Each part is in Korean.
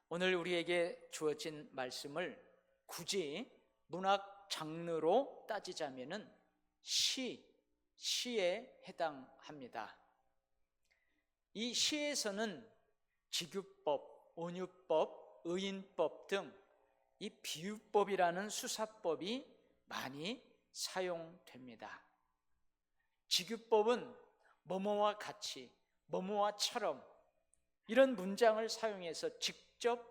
오늘 우리에게 주어진 말씀을 굳이 문학 장르로 따지자면은 시에 해당합니다. 이 시에서는 직유법, 온유법, 의인법 등 이 비유법이라는 수사법이 많이 사용됩니다. 직유법은 뭐뭐와 같이, 뭐뭐와처럼 이런 문장을 사용해서 직접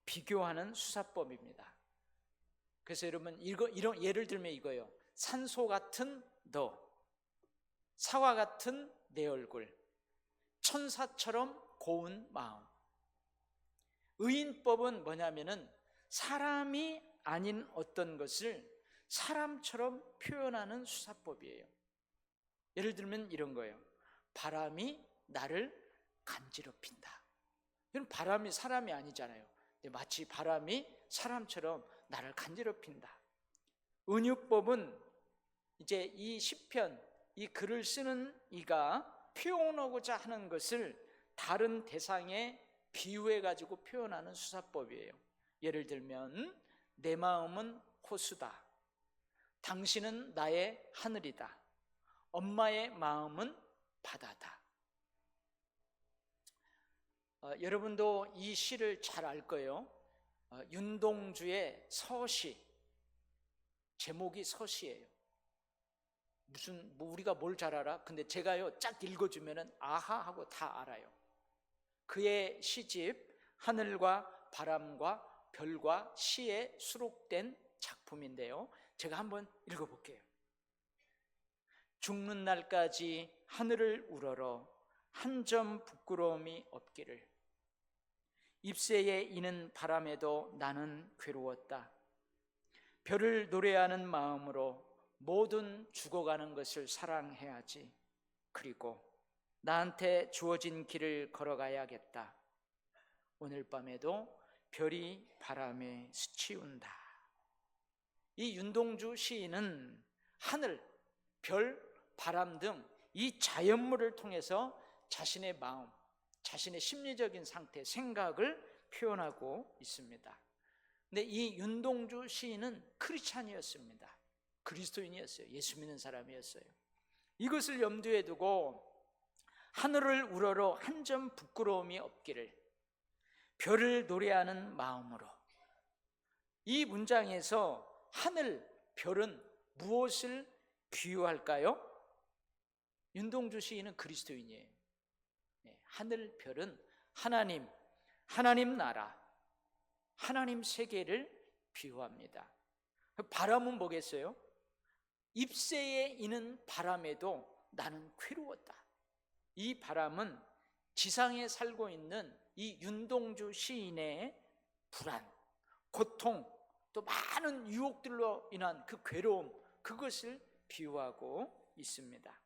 비교하는 수사법입니다. 그래서 여러분 이런 예를 들면 이거예요. 산소 같은 너, 사과 같은 내 얼굴, 천사처럼 고운 마음. 의인법은 뭐냐면은 사람이 아닌 어떤 것을 사람처럼 표현하는 수사법이에요. 예를 들면 이런 거예요. 바람이 나를 간지럽힌다. 이건 바람이 사람이 아니잖아요. 근데 마치 바람이 사람처럼 나를 간지럽힌다. 은유법은 이제 이 시편, 이 글을 쓰는 이가 표현하고자 하는 것을 다른 대상에 비유해 가지고 표현하는 수사법이에요. 예를 들면 내 마음은 호수다. 당신은 나의 하늘이다. 엄마의 마음은 바다다. 여러분도 이 시를 잘 알 거예요. 윤동주의 서시, 제목이 서시예요. 우리가 뭘 잘 알아? 근데 제가요 쫙 읽어주면은 아하 하고 다 알아요. 그의 시집 하늘과 바람과 별과 시에 수록된 작품인데요, 제가 한번 읽어볼게요. 죽는 날까지 하늘을 우러러 한 점 부끄러움이 없기를. 잎새에 이는 바람에도 나는 괴로웠다. 별을 노래하는 마음으로 모든 죽어가는 것을 사랑해야지. 그리고 나한테 주어진 길을 걸어가야겠다. 오늘 밤에도 별이 바람에 스치운다. 이 윤동주 시인은 하늘, 별, 바람 등 이 자연물을 통해서 자신의 마음, 자신의 심리적인 상태, 생각을 표현하고 있습니다. 근데 이 윤동주 시인은 크리스찬이었습니다. 그리스도인이었어요. 예수 믿는 사람이었어요. 이것을 염두에 두고 하늘을 우러러 한 점 부끄러움이 없기를, 별을 노래하는 마음으로. 이 문장에서 하늘, 별은 무엇을 비유할까요? 윤동주 시인은 그리스도인이에요. 하늘, 별은 하나님 나라, 하나님 세계를 비유합니다. 바람은 뭐겠어요? 잎새에 이는 바람에도 나는 괴로웠다. 이 바람은 지상에 살고 있는 이 윤동주 시인의 불안, 고통, 또 많은 유혹들로 인한 그 괴로움, 그것을 비유하고 있습니다.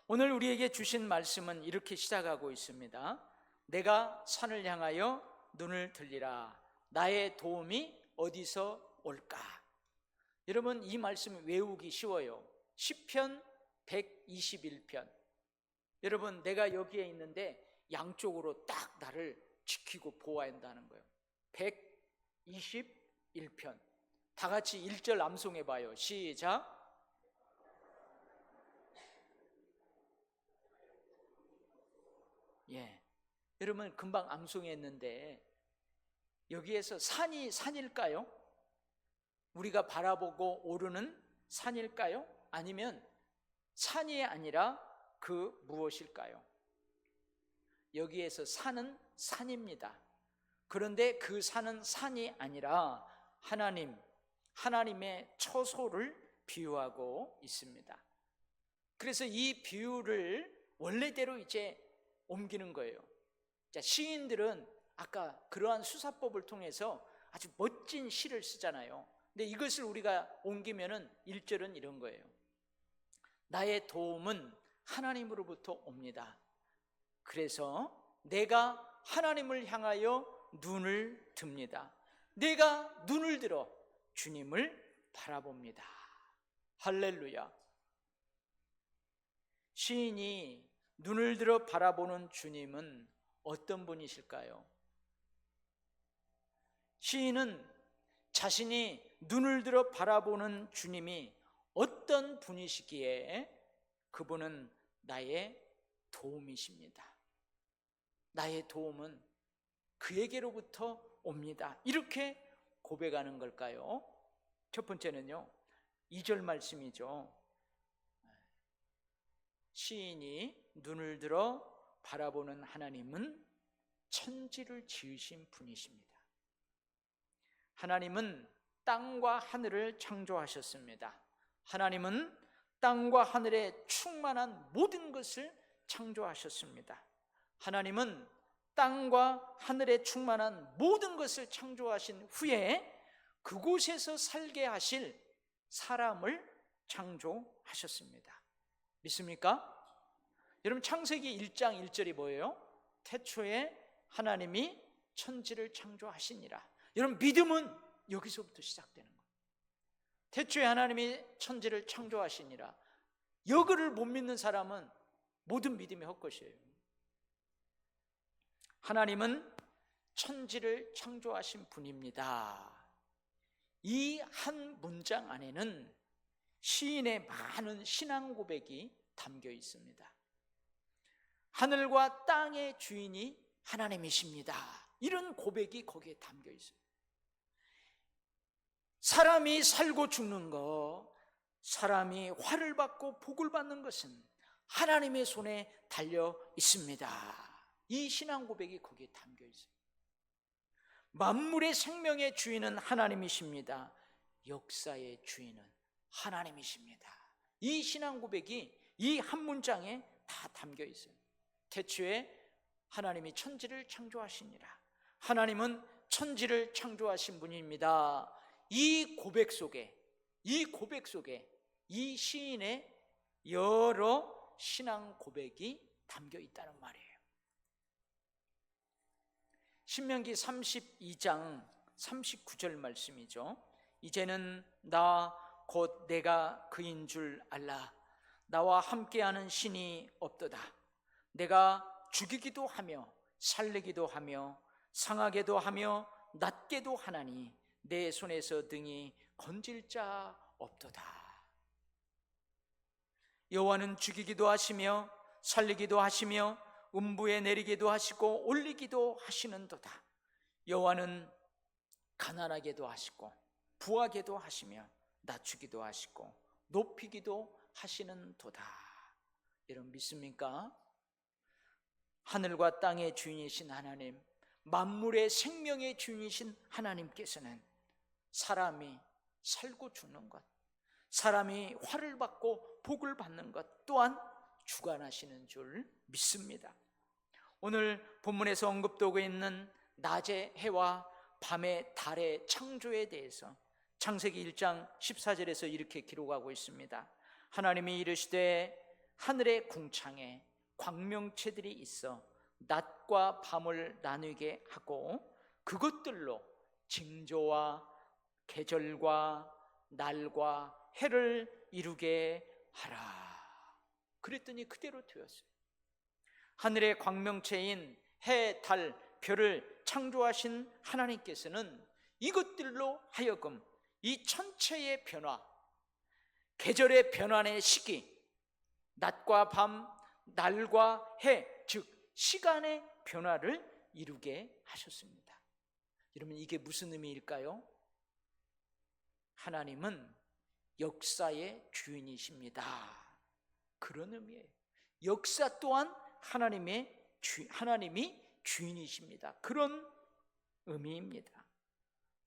오늘 우리에게 주신 말씀은 이렇게 시작하고 있습니다. 내가 산을 향하여 눈을 들리라. 나의 도움이 어디서 올까? 여러분, 이 말씀 외우기 쉬워요. 시편 121편. 여러분, 내가 여기에 있는데 양쪽으로 딱 나를 지키고 보호해야 한다는 거예요. 121편. 다 같이 1절 암송해 봐요. 시작. 여러분 금방 암송했는데 여기에서 산일까요? 우리가 바라보고 오르는 산일까요? 아니면 산이 아니라 그 무엇일까요? 여기에서 산은 산입니다. 그런데 그 산은 산이 아니라 하나님의 처소를 비유하고 있습니다. 그래서 이 비유를 원래대로 이제 옮기는 거예요. 자, 시인들은 아까 그러한 수사법을 통해서 아주 멋진 시를 쓰잖아요. 근데 이것을 우리가 옮기면은 1절은 이런 거예요. 나의 도움은 하나님으로부터 옵니다. 그래서 내가 하나님을 향하여 눈을 듭니다. 내가 눈을 들어 주님을 바라봅니다. 할렐루야. 시인이 눈을 들어 바라보는 주님은 어떤 분이실까요? 시인은 자신이 눈을 들어 바라보는 주님이 어떤 분이시기에 그분은 나의 도움이십니다. 나의 도움은 그에게로부터 옵니다. 이렇게 고백하는 걸까요? 첫 번째는요, 2절 말씀이죠. 시인이 눈을 들어 바라보는 하나님은 천지를 지으신 분이십니다. 하나님은 땅과 하늘을 창조하셨습니다. 하나님은 땅과 하늘에 충만한 모든 것을 창조하셨습니다. 하나님은 땅과 하늘에 충만한 모든 것을 창조하신 후에 그곳에서 살게 하실 사람을 창조하셨습니다. 믿습니까? 여러분, 창세기 1장 1절이 뭐예요? 태초에 하나님이 천지를 창조하시니라. 여러분, 믿음은 여기서부터 시작되는 거예요. 태초에 하나님이 천지를 창조하시니라. 여기를 못 믿는 사람은 모든 믿음이 헛것이에요. 하나님은 천지를 창조하신 분입니다. 이 한 문장 안에는 시인의 많은 신앙 고백이 담겨 있습니다. 하늘과 땅의 주인이 하나님이십니다. 이런 고백이 거기에 담겨 있어요. 사람이 살고 죽는 것, 사람이 화를 받고 복을 받는 것은 하나님의 손에 달려 있습니다. 이 신앙 고백이 거기에 담겨 있어요. 만물의 생명의 주인은 하나님이십니다. 역사의 주인은 하나님이십니다. 이 신앙 고백이 이 한 문장에 다 담겨 있어요. 태초에 하나님이 천지를 창조하시니라. 하나님은 천지를 창조하신 분입니다. 이 고백 속에 이 시인의 여러 신앙 고백이 담겨 있다는 말이에요. 신명기 32장 39절 말씀이죠. 이제는 나 곧 내가 그인 줄 알라. 나와 함께하는 신이 없도다. 내가 죽이기도 하며 살리기도 하며 상하게도 하며 낫게도 하나니 내 손에서 등이 건질 자 없도다. 여호와는 죽이기도 하시며 살리기도 하시며 음부에 내리기도 하시고 올리기도 하시는도다. 여호와는 가난하게도 하시고 부하게도 하시며 낮추기도 하시고 높이기도 하시는도다. 여러분, 믿습니까? 하늘과 땅의 주인이신 하나님, 만물의 생명의 주인이신 하나님께서는 사람이 살고 죽는 것, 사람이 화를 받고 복을 받는 것 또한 주관하시는 줄 믿습니다. 오늘 본문에서 언급되고 있는 낮의 해와 밤의 달의 창조에 대해서 창세기 1장 14절에서 이렇게 기록하고 있습니다. 하나님이 이르시되 하늘의 궁창에 광명체들이 있어 낮과 밤을 나누게 하고 그것들로 징조와 계절과 날과 해를 이루게 하라. 그랬더니 그대로 되었어요. 하늘의 광명체인 해, 달, 별을 창조하신 하나님께서는 이것들로 하여금 이 천체의 변화, 계절의 변환의 시기, 낮과 밤, 날과 해, 즉 시간의 변화를 이루게 하셨습니다. 여러분, 이게 무슨 의미일까요? 하나님은 역사의 주인이십니다. 그런 의미예요. 역사 또한 하나님이 주인이십니다. 그런 의미입니다.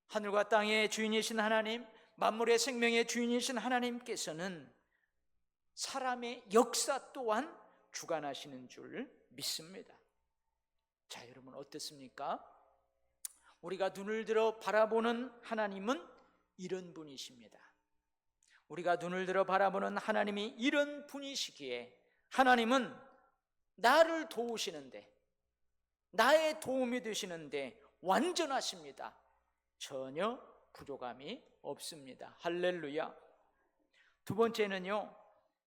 하늘과 땅의 주인이신 하나님, 만물의 생명의 주인이신 하나님께서는 사람의 역사 또한 주관하시는 줄 믿습니다. 자, 여러분 어떻습니까? 우리가 눈을 들어 바라보는 하나님은 이런 분이십니다. 우리가 눈을 들어 바라보는 하나님이 이런 분이시기에 하나님은 나를 도우시는데, 나의 도움이 되시는데 완전하십니다. 전혀 부족함이 없습니다. 할렐루야. 두 번째는요,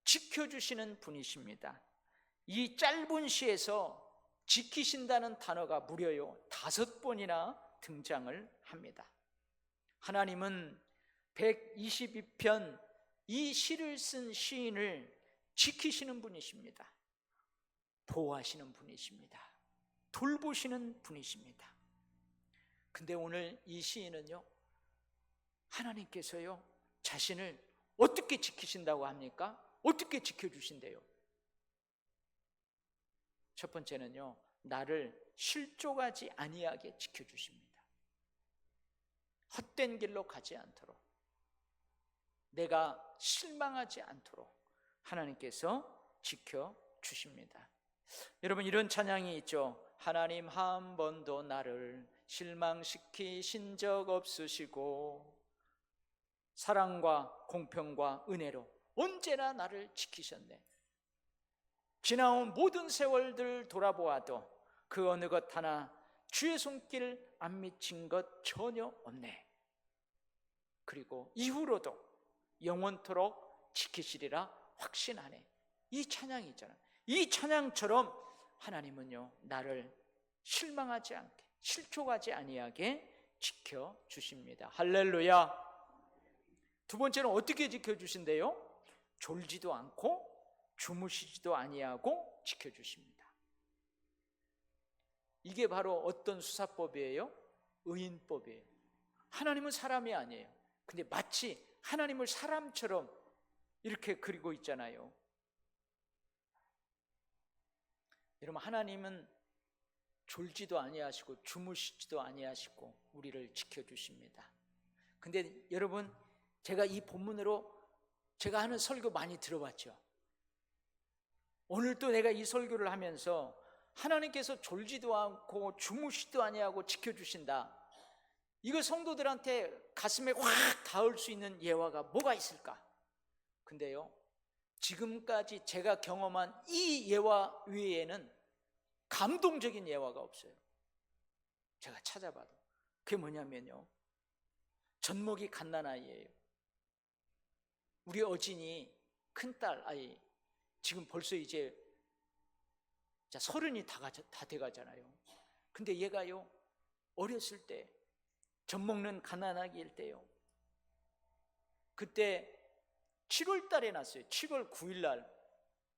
지켜주시는 분이십니다. 이 짧은 시에서 지키신다는 단어가 무려요 5번이나 등장을 합니다. 하나님은 122편 이 시를 쓴 시인을 지키시는 분이십니다. 보호하시는 분이십니다. 돌보시는 분이십니다. 근데 오늘 이 시인은요, 하나님께서요 자신을 어떻게 지키신다고 합니까? 어떻게 지켜주신대요? 첫 번째는요, 나를 실족하지 아니하게 지켜주십니다. 헛된 길로 가지 않도록, 내가 실망하지 않도록 하나님께서 지켜주십니다. 여러분, 이런 찬양이 있죠. 하나님 한 번도 나를 실망시키신 적 없으시고 사랑과 공평과 은혜로 언제나 나를 지키셨네. 지나온 모든 세월들 돌아보아도 그 어느 것 하나 주의 손길 안 미친 것 전혀 없네. 그리고 이후로도 영원토록 지키시리라 확신하네. 이 찬양이 있잖아요. 이 찬양처럼 하나님은요 나를 실망하지 않게, 실족하지 아니하게 지켜주십니다. 할렐루야. 두 번째는 어떻게 지켜주신대요? 졸지도 않고 주무시지도 아니하고 지켜주십니다. 이게 바로 어떤 수사법이에요? 의인법이에요. 하나님은 사람이 아니에요. 근데 마치 하나님을 사람처럼 이렇게 그리고 있잖아요. 여러분, 하나님은 졸지도 아니하시고 주무시지도 아니하시고 우리를 지켜주십니다. 근데 여러분, 제가 이 본문으로 제가 하는 설교 많이 들어봤죠. 오늘 또 내가 이 설교를 하면서 하나님께서 졸지도 않고 주무시지도 아니하고 지켜주신다, 이거 성도들한테 가슴에 확 닿을 수 있는 예화가 뭐가 있을까? 근데요, 지금까지 제가 경험한 이 예화 외에는 감동적인 예화가 없어요. 제가 찾아봐도. 그게 뭐냐면요, 젖먹이 갓난아이예요. 우리 어진이 큰딸 아이 지금 벌써 이제 30이 다 돼가잖아요. 근데 얘가요, 어렸을 때 젖먹는 갓난아기일 때요, 그때 7월 달에 났어요. 7월 9일 날,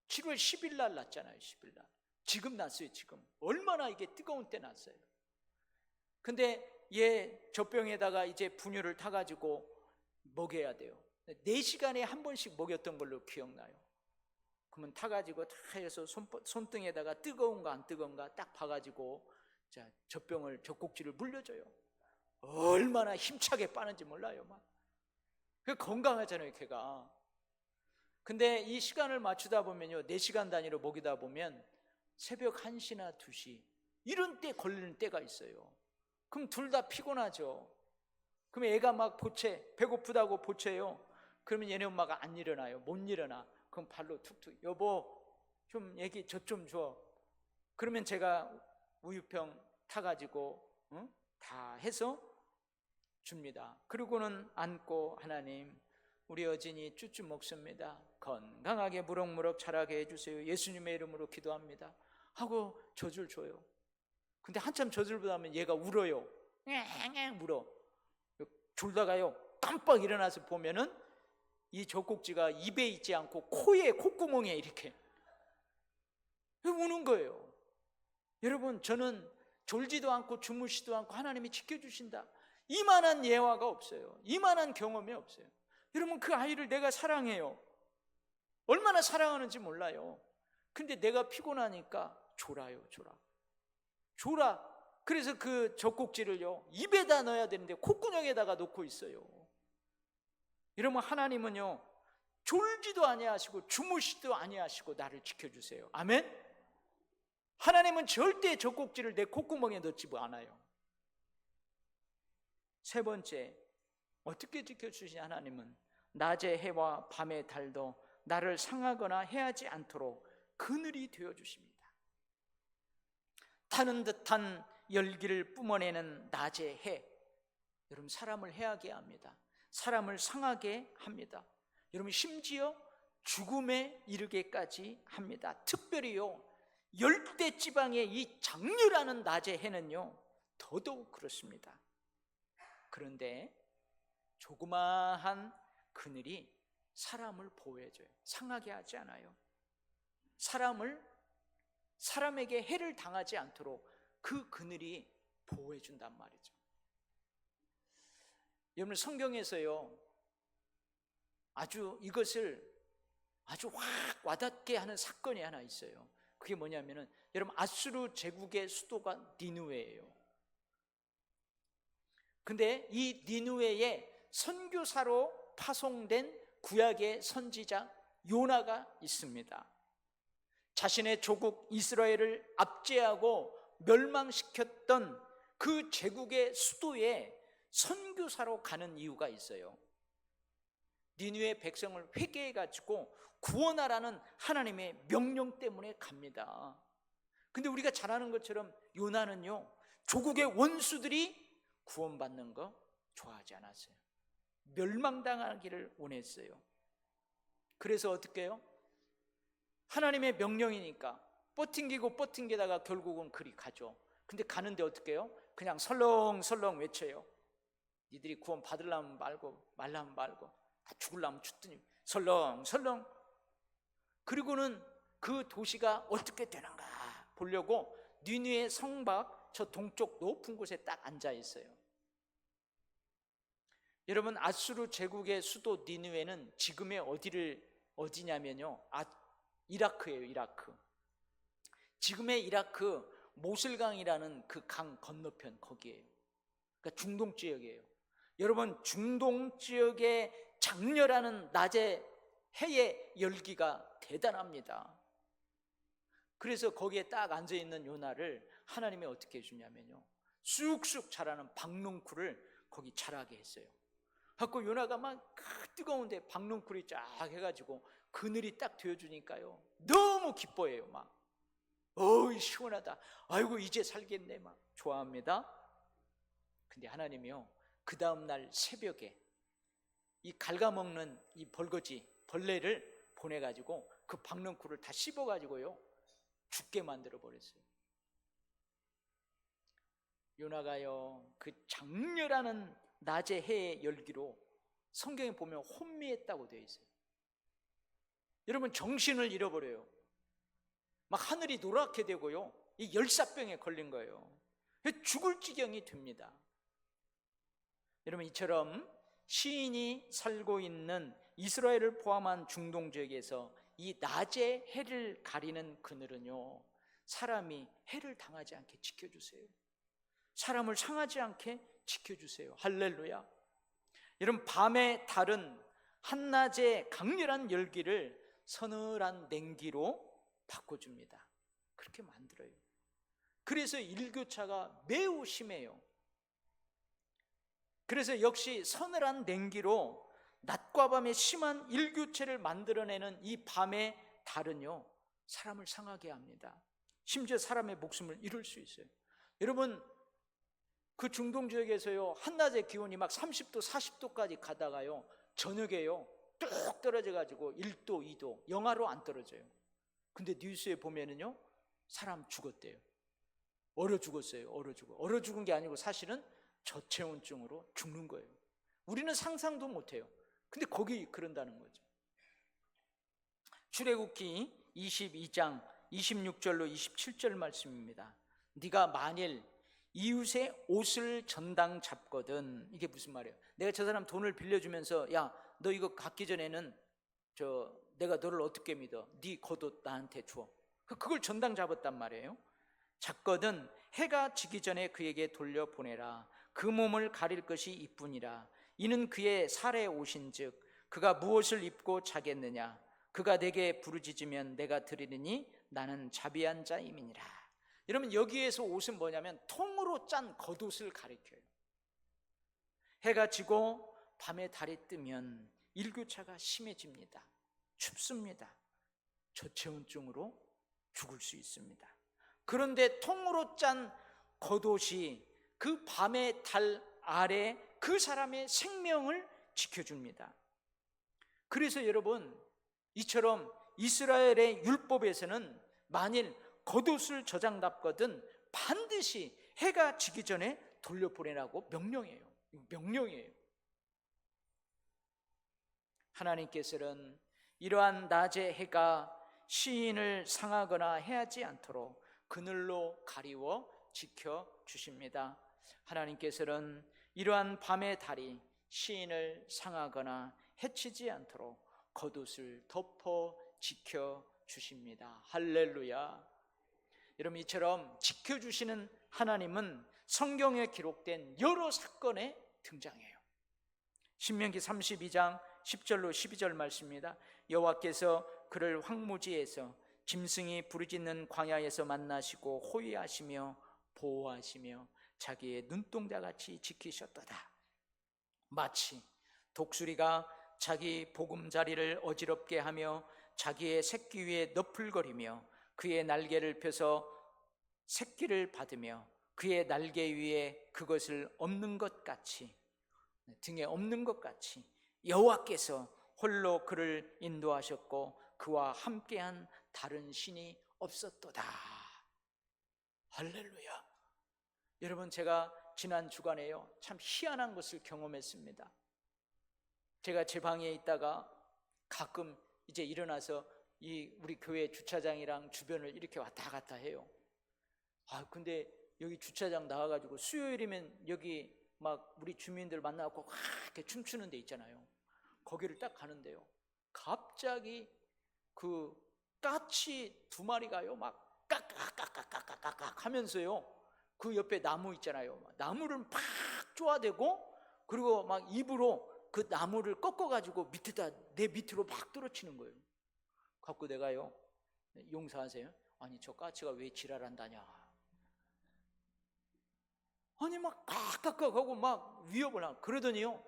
7월 10일 날 났잖아요. 10일 날. 지금 났어요. 지금 얼마나 이게 뜨거운 때 났어요. 근데 얘 젖병에다가 이제 분유를 타가지고 먹여야 돼요. 4시간에 한 번씩 먹였던 걸로 기억나요. 그러면 타가지고 다 해서 손등에다가 뜨거운가 안 뜨거운가 딱 봐가지고 젖병을, 젖꼭지를 물려줘요. 얼마나 힘차게 빠는지 몰라요. 막. 그 건강하잖아요, 걔가. 근데 이 시간을 맞추다 보면요, 4시간 단위로 먹이다 보면 새벽 1시나 2시 이런 때 걸리는 때가 있어요. 그럼 둘 다 피곤하죠. 그럼 애가 막 배고프다고 보채요. 그러면 얘네 엄마가 안 일어나요. 못 일어나. 그럼 발로 툭툭, 여보 좀 애기 젖 좀 줘. 그러면 제가 우유병 타가지고 다 해서 줍니다. 그러고는 안고, 하나님 우리 어진이 쭈쭈 먹습니다. 건강하게 무럭무럭 자라게 해주세요. 예수님의 이름으로 기도합니다 하고 젖을 줘요. 근데 한참 젖을 보다 보면 얘가 울어요. 앵앵 울어. 졸다가요 깜빡 일어나서 보면은 이 젖꼭지가 입에 있지 않고 코에, 콧구멍에 이렇게 우는 거예요. 여러분, 저는 졸지도 않고 주무시지도 않고 하나님이 지켜주신다, 이만한 예화가 없어요. 이만한 경험이 없어요. 여러분, 그 아이를 내가 사랑해요. 얼마나 사랑하는지 몰라요. 근데 내가 피곤하니까 졸아요. 졸아. 그래서 그 젖꼭지를요 입에다 넣어야 되는데 콧구멍에다가 놓고 있어요. 여러분, 하나님은요 졸지도 아니하시고 주무시지도 아니하시고 나를 지켜주세요. 아멘. 하나님은 절대 젖꼭지를 내 콧구멍에 넣지 않아요. 세 번째, 어떻게 지켜주시냐? 하나님은 낮의 해와 밤의 달도 나를 상하거나 해하지 않도록 그늘이 되어주십니다. 타는 듯한 열기를 뿜어내는 낮의 해, 여러분 사람을 해하게 합니다. 사람을 상하게 합니다. 여러분, 심지어 죽음에 이르게까지 합니다. 특별히요 열대 지방의 이 장렬하는 낮의 해는요 더더욱 그렇습니다. 그런데 조그마한 그늘이 사람을 보호해줘요. 상하게 하지 않아요. 사람에게 해를 당하지 않도록 그 그늘이 보호해준단 말이죠. 여러분, 성경에서요, 이것을 아주 확 와닿게 하는 사건이 하나 있어요. 그게 뭐냐면은, 여러분, 아수르 제국의 수도가 니느웨예요. 근데 이 니느웨에 선교사로 파송된 구약의 선지자 요나가 있습니다. 자신의 조국 이스라엘을 압제하고 멸망시켰던 그 제국의 수도에 선교사로 가는 이유가 있어요. 니느웨 백성을 회개해가지고 구원하라는 하나님의 명령 때문에 갑니다. 근데 우리가 잘 아는 것처럼 요나는요, 조국의 원수들이 구원받는 거 좋아하지 않았어요. 멸망당하기를 원했어요. 그래서 어떻게 해요? 하나님의 명령이니까 버팅기다가 결국은 그리 가죠. 근데 가는데 어떻게 해요? 그냥 설렁설렁 외쳐요. 니들이 구원 받으려면 말고 말라면 말고 다 죽으려면 죽더니 설렁설렁. 그리고는 그 도시가 어떻게 되는가 보려고 니느웨 성밖 저 동쪽 높은 곳에 딱 앉아 있어요. 여러분, 아수르 제국의 수도 니느웨는 지금의 어디냐면요, 이라크예요. 이라크. 지금의 이라크 모슬강이라는 그 강 건너편 거기에요. 그러니까 중동 지역이에요. 여러분, 중동 지역의 장렬하는 낮의 해의 열기가 대단합니다. 그래서 거기에 딱 앉아있는 요나를 하나님이 어떻게 해주냐면요, 쑥쑥 자라는 박농쿨을 거기 자라게 했어요. 그래서 요나가 막 뜨거운데 박농쿨이 쫙 해가지고 그늘이 딱 되어주니까요, 너무 기뻐해요. 막 어이 시원하다, 아이고 이제 살겠네, 막 좋아합니다. 근데 하나님이요, 그 다음날 새벽에 이 갉아먹는 이 벌레를 보내가지고 그 박농쿨을 다 씹어가지고요 죽게 만들어 버렸어요. 요나가요, 그 장렬하는 낮의 해의 열기로 성경에 보면 혼미했다고 되어 있어요. 여러분, 정신을 잃어버려요. 막 하늘이 노랗게 되고요, 이 열사병에 걸린 거예요. 죽을 지경이 됩니다. 여러분, 이처럼 시인이 살고 있는 이스라엘을 포함한 중동 지역에서 이 낮의 해를 가리는 그늘은요, 사람이 해를 당하지 않게 지켜주세요. 사람을 상하지 않게 지켜주세요. 할렐루야. 여러분, 밤의 달은 한낮의 강렬한 열기를 서늘한 냉기로 바꿔줍니다. 그렇게 만들어요. 그래서 일교차가 매우 심해요. 그래서 역시 서늘한 냉기로 낮과 밤의 심한 일교차를 만들어내는 이 밤의 달은요, 사람을 상하게 합니다. 심지어 사람의 목숨을 잃을 수 있어요. 여러분, 그 중동 지역에서요, 한낮의 기온이 막 30도, 40도까지 가다가요, 저녁에요 뚝 떨어져가지고 1도, 2도, 영하로 안 떨어져요. 근데 뉴스에 보면은요, 사람 죽었대요. 얼어 죽었어요. 얼어 죽은 게 아니고 사실은 저체온증으로 죽는 거예요. 우리는 상상도 못해요. 근데 거기 그런다는 거죠. 출애굽기 22장 26절로 27절 말씀입니다. 네가 만일 이웃의 옷을 전당 잡거든. 이게 무슨 말이에요? 내가 저 사람 돈을 빌려주면서, 야, 너 이거 갖기 전에는 내가 너를 어떻게 믿어? 네 겉옷 나한테 줘. 그걸 전당 잡았단 말이에요. 잡거든 해가 지기 전에 그에게 돌려보내라. 그 몸을 가릴 것이 이뿐이라. 이는 그의 살에 오신즉 그가 무엇을 입고 자겠느냐? 그가 내게 부르짖으면 내가 들으리니 나는 자비한 자임이니라. 여러분, 여기에서 옷은 뭐냐면 통으로 짠 겉옷을 가리켜요. 해가 지고 밤에 달이 뜨면 일교차가 심해집니다. 춥습니다. 저체온증으로 죽을 수 있습니다. 그런데 통으로 짠 겉옷이 그 밤의 달 아래 그 사람의 생명을 지켜줍니다. 그래서 여러분, 이처럼 이스라엘의 율법에서는 만일 겉옷을 저장 잡거든 반드시 해가 지기 전에 돌려보내라고 명령해요. 명령이에요. 하나님께서는 이러한 낮의 해가 시인을 상하거나 해하지 않도록 그늘로 가리워 지켜주십니다. 하나님께서는 이러한 밤의 달이 시인을 상하거나 해치지 않도록 겉옷을 덮어 지켜주십니다. 할렐루야. 여러분, 이처럼 지켜주시는 하나님은 성경에 기록된 여러 사건에 등장해요. 신명기 32장 10절로 12절 말씀입니다. 여호와께서 그를 황무지에서 짐승이 부르짖는 광야에서 만나시고 호위하시며 보호하시며 자기의 눈동자같이 지키셨도다. 마치 독수리가 자기 보금자리를 어지럽게 하며 자기의 새끼 위에 너풀거리며 그의 날개를 펴서 새끼를 받으며 그의 날개 위에 그것을 엎는 것 같이, 등에 엎는 것 같이 여호와께서 홀로 그를 인도하셨고 그와 함께한 다른 신이 없었도다. 할렐루야. 여러분, 제가 지난 주간에요, 참 희한한 것을 경험했습니다. 제가 제 방에 있다가 가끔 이제 일어나서 우리 교회 주차장이랑 주변을 이렇게 왔다 갔다 해요. 근데 여기 주차장 나와가지고 수요일이면 여기 막 우리 주민들 만나갖고 이렇게 춤추는 데 있잖아요. 거기를 딱 가는데요, 갑자기 그 까치 두 마리가요 막 깍깍깍깍깍깍 하면서요, 그 옆에 나무 있잖아요, 나무를 막 쪼아대고 그리고 막 입으로 그 나무를 꺾어가지고 내 밑으로 막 떨어치는 거예요. 갖고 내가요, 용서하세요, 아니 저 까치가 왜 지랄한다냐, 아니 막 깍깍깍하고 막 위협을 하고 그러더니요,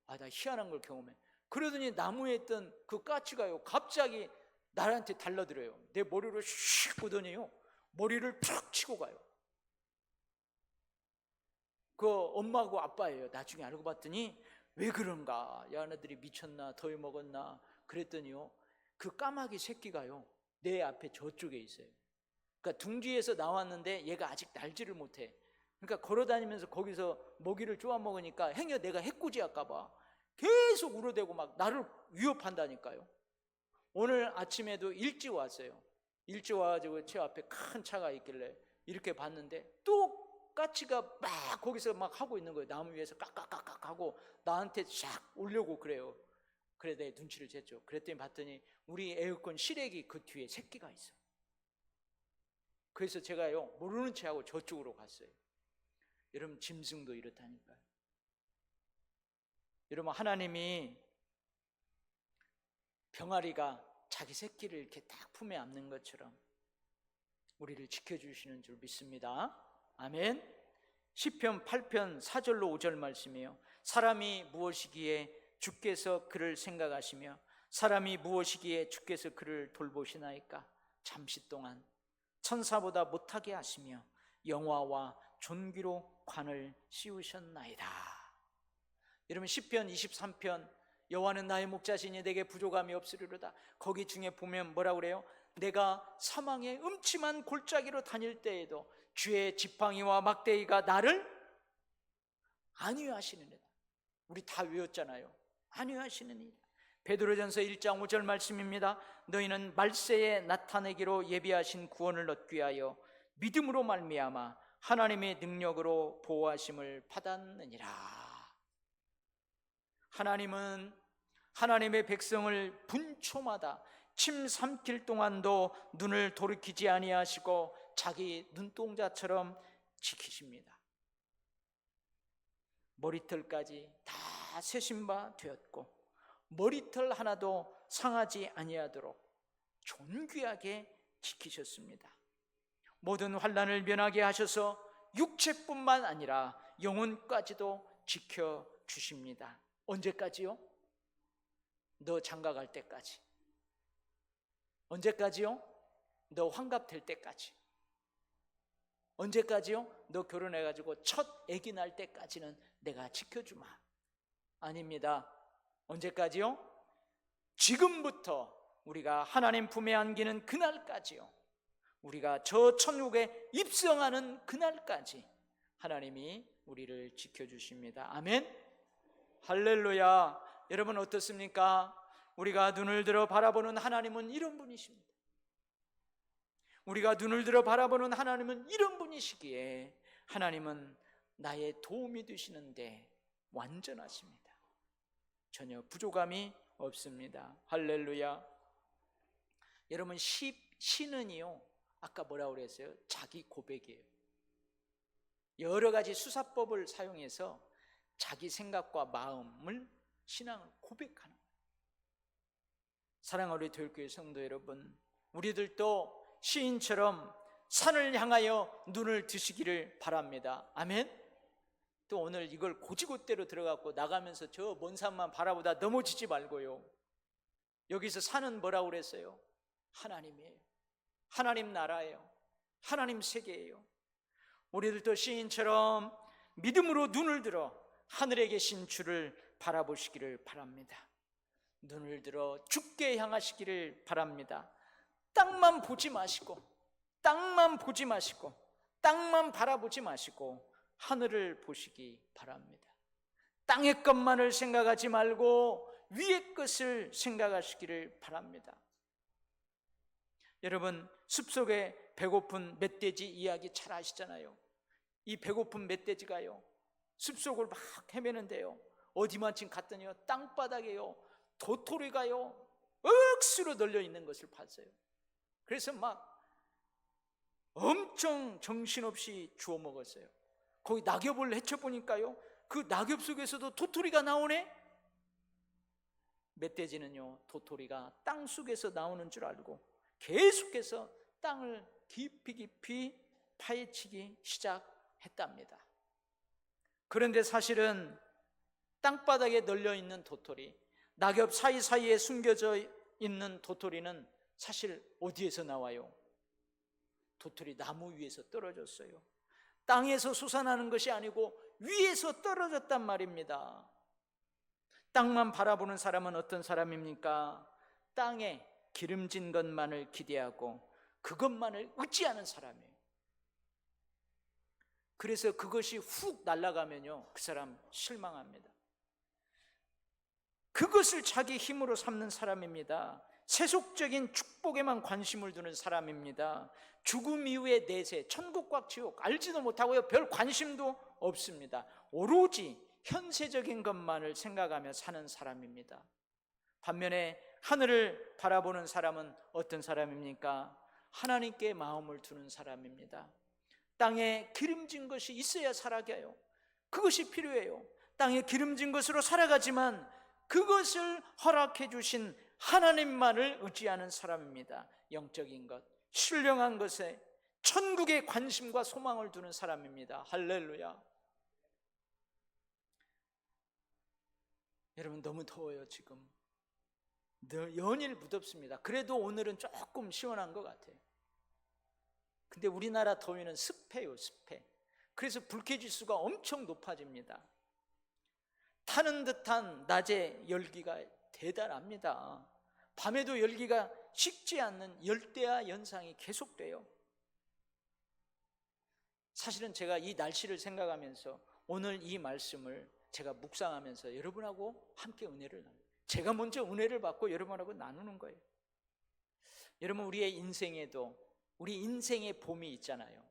나 희한한 걸 경험해. 그러더니 나무에 있던 그 까치가요 갑자기 나한테 달라들어요. 내 머리를 슉 보더니요 머리를 툭 치고 가요. 그 엄마하고 아빠예요. 나중에 알고 봤더니 왜 그런가, 야네들이 미쳤나 더위 먹었나 그랬더니요, 그 까마귀 새끼가요 내 앞에 저쪽에 있어요. 그러니까 둥지에서 나왔는데 얘가 아직 날지를 못해. 그러니까 걸어다니면서 거기서 먹이를 쪼아 먹으니까 행여 내가 해코지 할까봐 계속 울어대고 막 나를 위협한다니까요. 오늘 아침에도 일찍 왔어요. 일찍 와가지고 제 앞에 큰 차가 있길래 이렇게 봤는데 또 까치가 막 거기서 막 하고 있는 거예요. 나무 위에서 깍깍깍깍 하고 나한테 샥 오려고 그래요. 그래 내 눈치를 챘죠. 그랬더니 봤더니 우리 에어컨 실외기 그 뒤에 새끼가 있어. 그래서 제가요 모르는 체하고 저쪽으로 갔어요. 여러분, 짐승도 이렇다니까요. 여러분, 하나님이 병아리가 자기 새끼를 이렇게 딱 품에 안는 것처럼 우리를 지켜주시는 줄 믿습니다. 아멘. 시편 8편 4절로 5절 말씀이에요. 사람이 무엇이기에 주께서 그를 생각하시며 사람이 무엇이기에 주께서 그를 돌보시나이까. 잠시 동안 천사보다 못하게 하시며 영화와 존귀로 관을 씌우셨나이다. 여러분, 시편 23편 여호와는 나의 목자시니 내게 부족함이 없으리로다. 거기 중에 보면 뭐라고 그래요? 내가 사망의 음침한 골짜기로 다닐 때에도 주의 지팡이와 막대기가 나를 안위하시느니라. 우리 다 외웠잖아요. 안위하시느니라. 베드로전서 1장 5절 말씀입니다. 너희는 말세에 나타내기로 예비하신 구원을 얻기 위하여 믿음으로 말미암아 하나님의 능력으로 보호하심을 받았느니라. 하나님은 하나님의 백성을 분초마다 침 삼킬 동안도 눈을 돌이키지 아니하시고 자기 눈동자처럼 지키십니다. 머리털까지 다 세신 바 되었고 머리털 하나도 상하지 아니하도록 존귀하게 지키셨습니다. 모든 환난을 면하게 하셔서 육체뿐만 아니라 영혼까지도 지켜주십니다. 언제까지요? 너 장가갈 때까지. 언제까지요? 너 환갑될 때까지. 언제까지요? 너 결혼해가지고 첫 아기 날 때까지는 내가 지켜주마. 아닙니다. 언제까지요? 지금부터 우리가 하나님 품에 안기는 그날까지요. 우리가 저 천국에 입성하는 그날까지 하나님이 우리를 지켜주십니다. 아멘. 할렐루야. 여러분 어떻습니까? 우리가 눈을 들어 바라보는 하나님은 이런 분이십니다. 우리가 눈을 들어 바라보는 하나님은 이런 분이시기에 하나님은 나의 도움이 되시는데 완전하십니다. 전혀 부족함이 없습니다. 할렐루야. 여러분 시는요, 아까 뭐라고 그랬어요? 자기 고백이에요. 여러 가지 수사법을 사용해서 자기 생각과 마음을, 신앙을 고백하는 거예요. 사랑하는 우리 교회 성도 여러분, 우리들도 시인처럼 산을 향하여 눈을 드시기를 바랍니다. 아멘. 또 오늘 이걸 고지곳대로 들어갔고 나가면서 저 먼 산만 바라보다 넘어지지 말고요. 여기서 산은 뭐라고 그랬어요? 하나님이에요. 하나님 나라예요. 하나님 세계예요. 우리들도 시인처럼 믿음으로 눈을 들어 하늘에 계신 주를 바라보시기를 바랍니다. 눈을 들어 주께 향하시기를 바랍니다. 땅만 보지 마시고, 땅만 보지 마시고, 땅만 바라보지 마시고 하늘을 보시기 바랍니다. 땅의 것만을 생각하지 말고 위의 것을 생각하시기를 바랍니다. 여러분 숲속에 배고픈 멧돼지 이야기 잘 아시잖아요. 이 배고픈 멧돼지가요, 숲속을 막 헤매는데요, 어디만쯤 갔더니요, 땅바닥에요 도토리가요 억수로 널려 있는 것을 봤어요. 그래서 막 엄청 정신없이 주워 먹었어요. 거기 낙엽을 헤쳐보니까요, 그 낙엽 속에서도 도토리가 나오네. 멧돼지는요, 도토리가 땅 속에서 나오는 줄 알고 계속해서 땅을 깊이 파헤치기 시작했답니다. 그런데 사실은 땅바닥에 널려있는 도토리, 낙엽 사이사이에 숨겨져 있는 도토리는 사실 어디에서 나와요? 도토리 나무 위에서 떨어졌어요. 땅에서 솟아나는 것이 아니고 위에서 떨어졌단 말입니다. 땅만 바라보는 사람은 어떤 사람입니까? 땅에 기름진 것만을 기대하고 그것만을 의지하는 사람이에요. 그래서 그것이 훅 날아가면요, 그 사람 실망합니다. 그것을 자기 힘으로 삼는 사람입니다. 세속적인 축복에만 관심을 두는 사람입니다. 죽음 이후의 내세, 천국과 지옥 알지도 못하고요, 별 관심도 없습니다. 오로지 현세적인 것만을 생각하며 사는 사람입니다. 반면에 하늘을 바라보는 사람은 어떤 사람입니까? 하나님께 마음을 두는 사람입니다. 땅에 기름진 것이 있어야 살아가요. 그것이 필요해요. 땅에 기름진 것으로 살아가지만 그것을 허락해 주신 하나님만을 의지하는 사람입니다. 영적인 것, 신령한 것에 천국에 관심과 소망을 두는 사람입니다. 할렐루야. 여러분 너무 더워요. 지금 연일 무덥습니다. 그래도 오늘은 조금 시원한 것 같아요. 근데 우리나라 더위는 습해요. 습해. 그래서 불쾌지수가 엄청 높아집니다. 타는 듯한 낮의 열기가 대단합니다. 밤에도 열기가 식지 않는 열대야 현상이 계속돼요. 사실은 제가 이 날씨를 생각하면서 오늘 이 말씀을 제가 묵상하면서 여러분하고 함께 은혜를 나눠요. 제가 먼저 은혜를 받고 여러분하고 나누는 거예요. 여러분 우리의 인생에도 우리 인생의 봄이 있잖아요.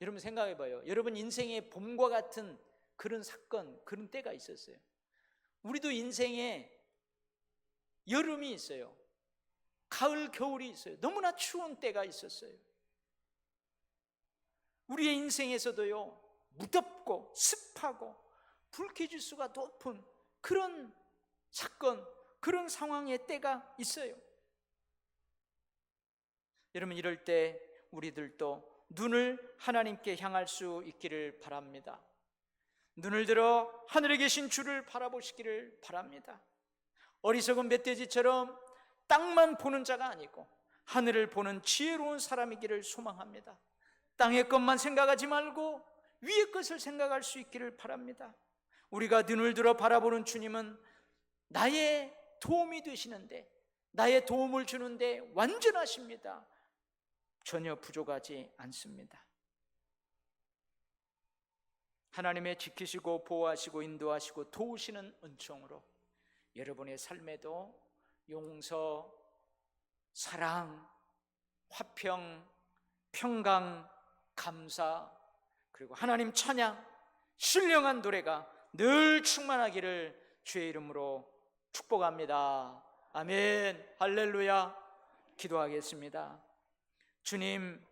여러분 생각해봐요. 여러분 인생의 봄과 같은 그런 사건, 그런 때가 있었어요. 우리도 인생에 여름이 있어요. 가을, 겨울이 있어요. 너무나 추운 때가 있었어요. 우리의 인생에서도요, 무덥고 습하고 불쾌지수가 높은 그런 사건, 그런 상황의 때가 있어요. 여러분 이럴 때 우리들도 눈을 하나님께 향할 수 있기를 바랍니다. 눈을 들어 하늘에 계신 주를 바라보시기를 바랍니다. 어리석은 멧돼지처럼 땅만 보는 자가 아니고 하늘을 보는 지혜로운 사람이기를 소망합니다. 땅의 것만 생각하지 말고 위의 것을 생각할 수 있기를 바랍니다. 우리가 눈을 들어 바라보는 주님은 나의 도움이 되시는데, 나의 도움을 주는데 완전하십니다. 전혀 부족하지 않습니다. 하나님의 지키시고 보호하시고 인도하시고 도우시는 은총으로 여러분의 삶에도 용서, 사랑, 화평, 평강, 감사, 그리고 하나님 찬양, 신령한 노래가 늘 충만하기를 주의 이름으로 축복합니다. 아멘. 할렐루야. 기도하겠습니다. 주님,